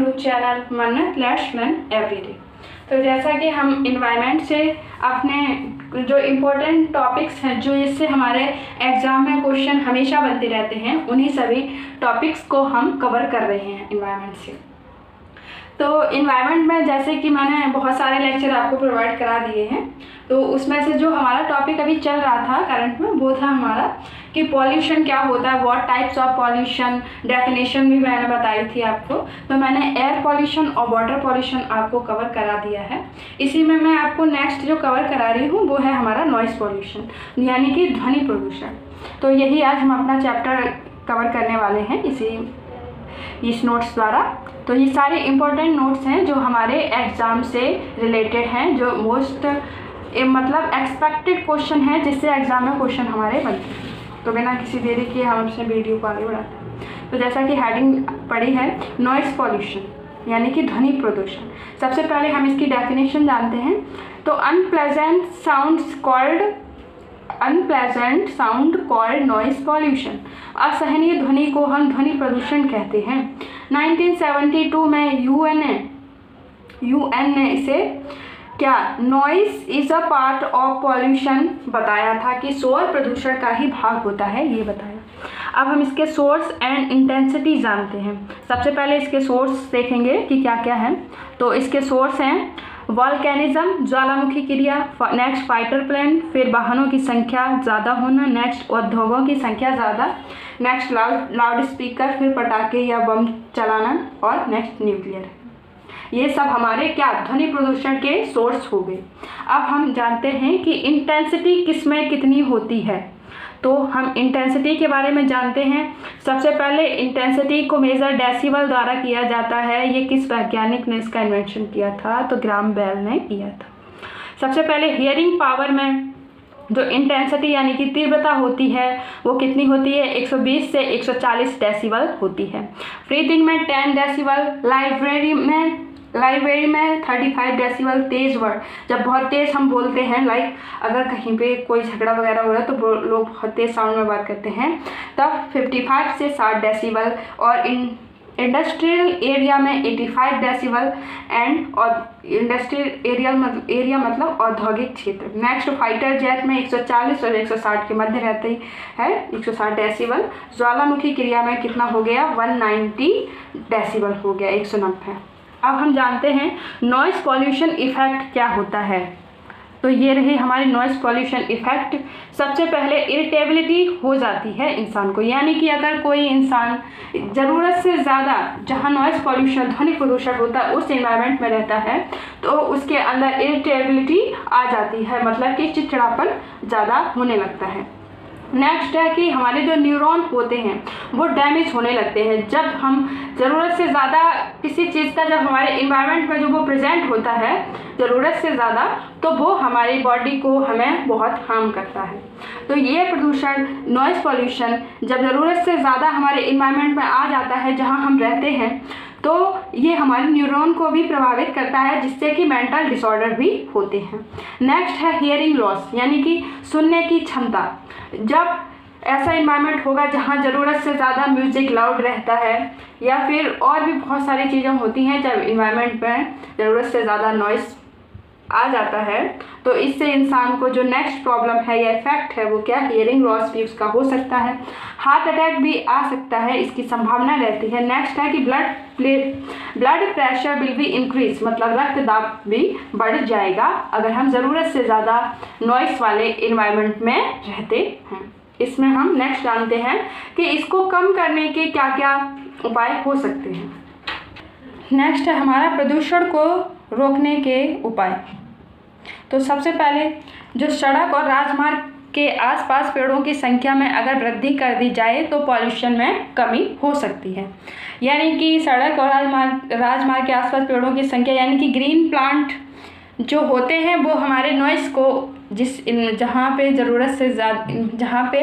YouTube channel मन्नत let's learn everyday. तो जैसा कि हम इन्वायरमेंट से अपने जो इम्पोर्टेंट टॉपिक्स हैं जो इससे हमारे एग्ज़ाम में क्वेश्चन हमेशा बनते रहते हैं, उन्हीं सभी टॉपिक्स को हम कवर कर रहे हैं इन्वायरमेंट से। तो इन्वायरमेंट में जैसे कि मैंने बहुत सारे लेक्चर आपको प्रोवाइड करा दिए हैं, तो उसमें से जो हमारा टॉपिक अभी चल रहा था करंट में वो था हमारा कि पॉल्यूशन क्या होता है, what types of pollution, definition भी मैंने बताई थी आपको। तो मैंने एयर पॉल्यूशन और वाटर पॉल्यूशन आपको कवर करा दिया है। इसी में मैं आपको नेक्स्ट जो कवर करा रही हूँ वो है हमारा नॉइज़ पॉल्यूशन, यानी कि ध्वनि प्रदूषण। तो यही आज हम अपना चैप्टर कवर करने वाले हैं इस नोट्स द्वारा। तो ये सारे इम्पोर्टेंट नोट्स हैं जो हमारे एग्ज़ाम से रिलेटेड हैं, जो मोस्ट मतलब एक्सपेक्टेड क्वेश्चन है जिससे एग्ज़ाम में क्वेश्चन हमारे बनते हैं। तो बिना किसी देरी के हम अपने वीडियो को आगे बढ़ाते हैं। तो जैसा कि हेडिंग पड़ी है नॉइज़ पॉल्यूशन यानी कि ध्वनि प्रदूषण। सबसे पहले हम इसकी डेफिनेशन जानते हैं। तो unpleasant sound called noise pollution. असहनीय ध्वनि को हम ध्वनि प्रदूषण कहते हैं। 1972 में यूएन ने इसे क्या noise is a part of pollution बताया था कि शोर प्रदूषण का ही भाग होता है, ये बताया। अब हम इसके सोर्स एंड इंटेंसिटी जानते हैं। सबसे पहले इसके सोर्स देखेंगे कि क्या क्या है। तो इसके सोर्स हैं वॉल्केनिज्म, ज्वालामुखी क्रिया, नेक्स्ट फाइटर प्लेन, फिर वाहनों की संख्या ज़्यादा होना, नेक्स्ट उद्योगों की संख्या ज़्यादा, नेक्स्ट लाउड स्पीकर, फिर पटाखे या बम चलाना, और नेक्स्ट न्यूक्लियर। ये सब हमारे क्या ध्वनि प्रदूषण के सोर्स हो गए। अब हम जानते हैं कि इंटेंसिटी किस में कितनी होती है। तो हम इंटेंसिटी के बारे में जानते हैं। सबसे पहले इंटेंसिटी को मेज़र डेसिबल द्वारा किया जाता है। ये किस वैज्ञानिक ने इसका इन्वेंशन किया था? तो ग्राहम बेल ने किया था। सबसे पहले हियरिंग पावर में जो इंटेंसिटी यानी कि तीव्रता होती है वो कितनी होती है? 120 से 140 डेसिबल होती है। ब्रीथिंग में 10 डेसिबल, लाइब्रेरी में 35 डेसिबल। तेज़ वर्ड, जब बहुत तेज़ हम बोलते हैं, लाइक अगर कहीं पे कोई झगड़ा वगैरह हो रहा है तो लोग बहुत तेज़ साउंड में बात करते हैं, तब 55 से 60 डेसिबल। और इंडस्ट्रियल एरिया में 85 डेसिबल और इंडस्ट्रियल एरिया मतलब औद्योगिक क्षेत्र। नेक्स्ट फाइटर जेट में 140 और 160 के मध्य रहती है, 160 डेसिबल। ज्वालामुखी क्रिया में कितना हो गया? 190 डेसिबल हो गया, 190। अब हम जानते हैं नॉइज़ पॉल्यूशन इफ़ेक्ट क्या होता है। तो ये रही हमारी नॉइज़ पॉल्यूशन इफ़ेक्ट। सबसे पहले इरिटेबिलिटी हो जाती है इंसान को, यानी कि अगर कोई इंसान ज़रूरत से ज़्यादा जहाँ नॉइज़ पॉल्यूशन ध्वनि प्रदूषण होता है उस एनवायरनमेंट में रहता है तो उसके अंदर इरिटेबिलिटी आ जाती है, मतलब कि चिड़चिड़ापन ज़्यादा होने लगता है। नेक्स्ट है कि हमारे जो न्यूरॉन होते हैं वो डैमेज होने लगते हैं। जब हम ज़रूरत से ज़्यादा किसी चीज़ का जब हमारे इन्वायरमेंट में जो वो प्रेजेंट होता है ज़रूरत से ज़्यादा, तो वो हमारी बॉडी को हमें बहुत हार्म करता है। तो ये प्रदूषण नॉइज़ पॉल्यूशन जब ज़रूरत से ज़्यादा हमारे इन्वायरमेंट में आ जाता है जहाँ हम रहते हैं, तो ये हमारे न्यूरॉन को भी प्रभावित करता है, जिससे कि मेंटल डिसऑर्डर भी होते हैं। नेक्स्ट है हियरिंग लॉस, यानी कि सुनने की क्षमता। जब ऐसा इन्वायरमेंट होगा जहाँ ज़रूरत से ज़्यादा म्यूज़िक लाउड रहता है या फिर और भी बहुत सारी चीज़ें होती हैं, जब इन्वायरमेंट में ज़रूरत से ज़्यादा नॉइज़ आ जाता है तो इससे इंसान को जो नेक्स्ट प्रॉब्लम है या इफेक्ट है वो क्या? हियरिंग लॉस भी उसका हो सकता है। हार्ट अटैक भी आ सकता है, इसकी संभावना रहती है। नेक्स्ट है कि blood pressure will be increase, मतलब रक्तदाब भी बढ़ जाएगा अगर हम ज़रूरत से ज़्यादा नॉइस वाले इन्वायरमेंट में रहते हैं। इसमें हम नेक्स्ट जानते हैं कि इसको कम करने के क्या क्या उपाय हो सकते हैं। नेक्स्ट है हमारा प्रदूषण को रोकने के उपाय। तो सबसे पहले जो सड़क और राजमार्ग के आसपास पेड़ों की संख्या में अगर वृद्धि कर दी जाए तो पॉल्यूशन में कमी हो सकती है। यानी कि सड़क और राजमार्ग के आसपास पेड़ों की संख्या, यानी कि ग्रीन प्लांट जो होते हैं वो हमारे नॉइज़ को जहाँ पे ज़रूरत से ज़्यादा, जहाँ पे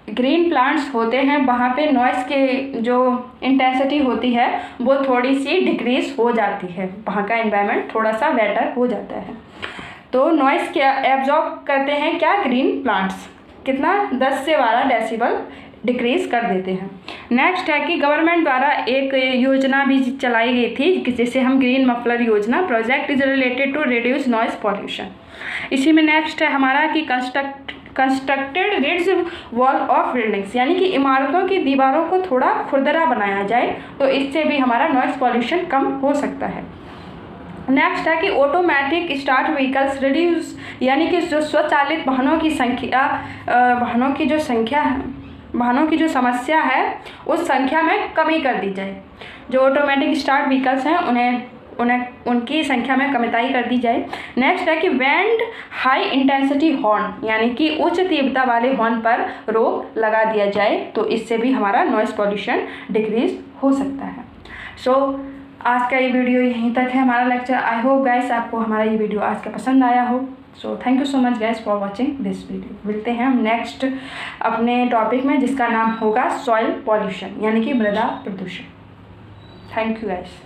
ग्रीन प्लांट्स होते हैं वहाँ पे नॉइज़ के जो इंटेंसिटी होती है वो थोड़ी सी डिक्रीज़ हो जाती है, वहाँ का एनवायरनमेंट थोड़ा सा बेटर हो जाता है। तो नॉइज़ क्या एब्जॉर्ब करते हैं क्या? Green plants. कितना? 10 से 12 डेसिबल डिक्रीज़ कर देते हैं। नेक्स्ट है कि गवर्नमेंट द्वारा एक योजना भी चलाई गई थी जिसे हम ग्रीन मफलर योजना, project is related to reduce noise pollution. इसी में नेक्स्ट है हमारा कि constructed ridge wall of buildings, यानी कि इमारतों की दीवारों को थोड़ा खुरदरा बनाया जाए तो इससे भी हमारा नॉइस पॉल्यूशन कम हो सकता है। नेक्स्ट है कि ऑटोमेटिक स्टार्ट व्हीकल्स रिड्यूस, यानी कि जो स्वचालित वाहनों की समस्या है उस संख्या में कमी कर दी जाए। जो ऑटोमेटिक स्टार्ट व्हीकल्स हैं उनकी संख्या में कमी कर दी जाए। नेक्स्ट है कि बैंड हाई इंटेंसिटी हॉर्न, यानी कि उच्च तीव्रता वाले हॉर्न पर रोक लगा दिया जाए तो इससे भी हमारा नॉइस पॉल्यूशन डिक्रीज हो सकता है। सो आज का ये वीडियो यहीं तक है हमारा लेक्चर। आई होप गाइस आपको हमारा ये वीडियो आज का पसंद आया हो। So thank you so much guys for watching this video. मिलते हैं हम नेक्स्ट अपने टॉपिक में जिसका नाम होगा सॉइल पॉल्यूशन, यानी कि मृदा प्रदूषण। Thank you guys.